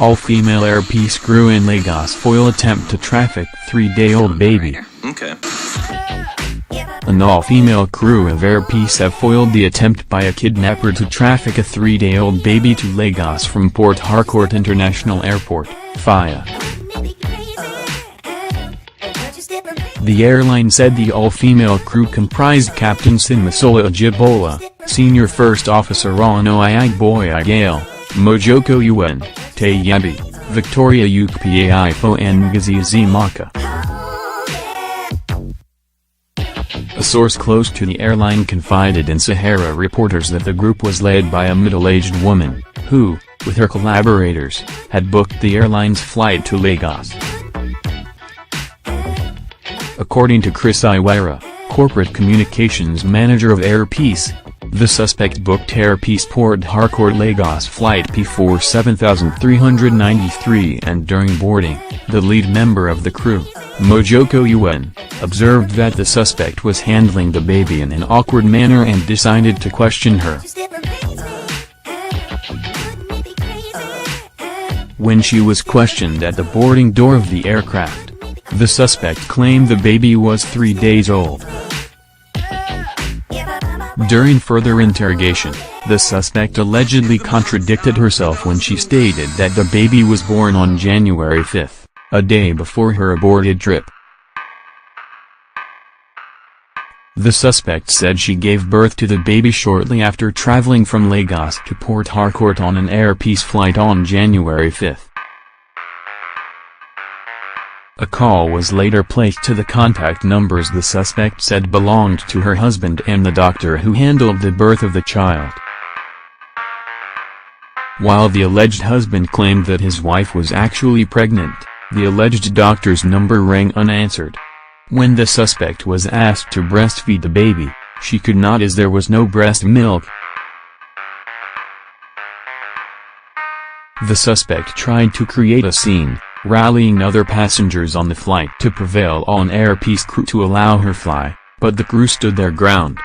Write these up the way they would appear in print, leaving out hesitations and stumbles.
All-female Air Peace crew in Lagos foil attempt to traffic 3-day-old baby. Okay. An all-female crew of Air Peace have foiled the attempt by a kidnapper to traffic a 3-day-old baby to Lagos from Port Harcourt International Airport, FIA. The airline said the all-female crew comprised Captain Sinmasola Ajibola, Senior First Officer Ronoi Igboyagale, Mojoko Yuen, Tayebi, Victoria Ukpaifo and Ngazi Maka. A source close to the airline confided in Sahara reporters that the group was led by a middle-aged woman, who, with her collaborators, had booked the airline's flight to Lagos. According to Chris Iwera, corporate communications manager of Air Peace, the suspect booked Air Peace Port Harcourt Lagos flight P4 7393 and during boarding, the lead member of the crew, Mojoko Yuen, observed that the suspect was handling the baby in an awkward manner and decided to question her. When she was questioned at the boarding door of the aircraft, the suspect claimed the baby was 3 days old. During further interrogation, the suspect allegedly contradicted herself when she stated that the baby was born on January 5, a day before her aborted trip. The suspect said she gave birth to the baby shortly after traveling from Lagos to Port Harcourt on an Air Peace flight on January 5. A call was later placed to the contact numbers the suspect said belonged to her husband and the doctor who handled the birth of the child. While the alleged husband claimed that his wife was actually pregnant, the alleged doctor's number rang unanswered. When the suspect was asked to breastfeed the baby, she could not as there was no breast milk. The suspect tried to create a scene, rallying other passengers on the flight to prevail on Air Peace crew to allow her fly, but the crew stood their ground.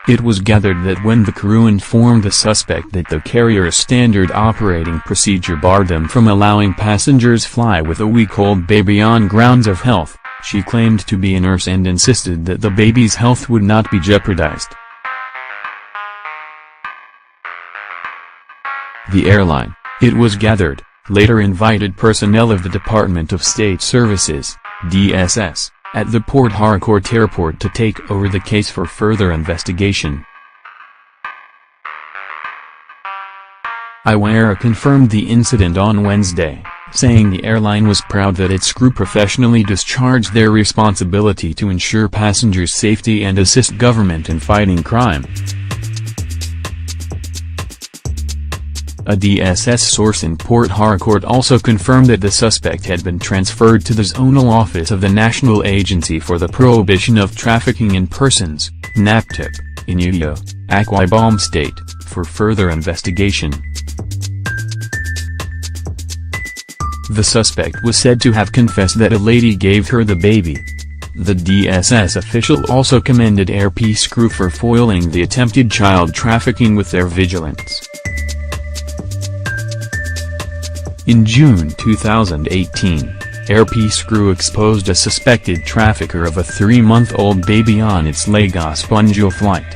It was gathered that when the crew informed the suspect that the carrier's standard operating procedure barred them from allowing passengers fly with a week-old baby on grounds of health, she claimed to be a nurse and insisted that the baby's health would not be jeopardized. The airline, it was gathered, later invited personnel of the Department of State Services, DSS, at the Port Harcourt Airport to take over the case for further investigation. Iwera confirmed the incident on Wednesday, saying the airline was proud that its crew professionally discharged their responsibility to ensure passengers' safety and assist government in fighting crime. A DSS source in Port Harcourt also confirmed that the suspect had been transferred to the zonal office of the National Agency for the Prohibition of Trafficking in Persons, NAPTIP, in Uyo, Akwa Ibom State, for further investigation. The suspect was said to have confessed that a lady gave her the baby. The DSS official also commended Air Peace crew for foiling the attempted child trafficking with their vigilance. In June 2018, Air Peace crew exposed a suspected trafficker of a 3-month-old baby on its Lagos Banjul flight.